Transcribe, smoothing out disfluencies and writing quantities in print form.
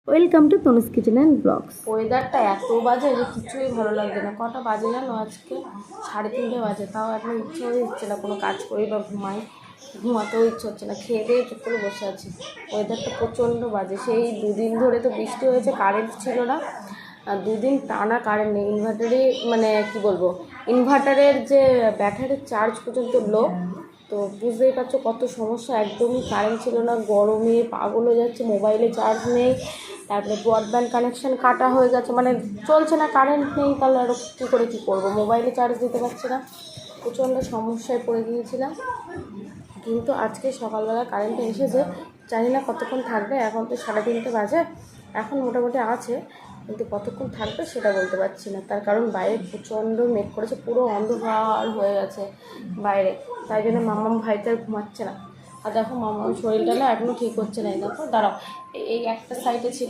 Welcome to Tanu's kitchen and blogs. ওয়েদারটা এত বাজে যে কিছুই ভালো লাগছে না। কটা বাজে জানো? আজকে 3:30 বাজে, তাও এখন ইচ্ছে হচ্ছে না কোনো কাজ করি বা ঘুমাতেও ইচ্ছে হচ্ছে না। খেয়ে দিয়ে চুপ করে বসে আছি। ওয়েদারটা প্রচণ্ড বাজে। সেই 2 দিন ধরে তো বৃষ্টি হয়েছে, কারেন্ট ছিল না, আর 2 দিন টানা কারেন্ট নেই। ইনভার্টারের যে ব্যাটারির চার্জ পর্যন্ত লো। তো বুঝতেই পারছো কত সমস্যা। একদমই কারেন্ট ছিল না, গরমে পাগল হয়ে যাচ্ছে। মোবাইলে চার্জ নেই, তারপরে ব্রডব্যান্ড কানেকশান কাটা হয়ে গেছে, মানে চলছে না, কারেন্ট নেই। তাহলে আরও কী করবো, মোবাইলে চার্জ দিতে পারছি না। প্রচণ্ড সমস্যায় পড়ে গিয়েছিলাম। কিন্তু আজকে সকালবেলা কারেন্টটা এসেছে, জানি না কতক্ষণ থাকবে। এখন তো 3:30 বাজে, এখন মোটামুটি আছে, কিন্তু কতক্ষণ থাকবে সেটা বলতে পারছি না। তার কারণ বাইরে প্রচণ্ড মেঘ করেছে, পুরো অন্ধকার হয়ে গেছে বাইরে। তাই জন্য মাম্মাম ভাইতে আর ঘুমাচ্ছে না। আর দেখো মাম্মাম শরীরটা না এখনও ঠিক হচ্ছে না। দেখো দাঁড়াও, এই একটা সাইডে ছিল।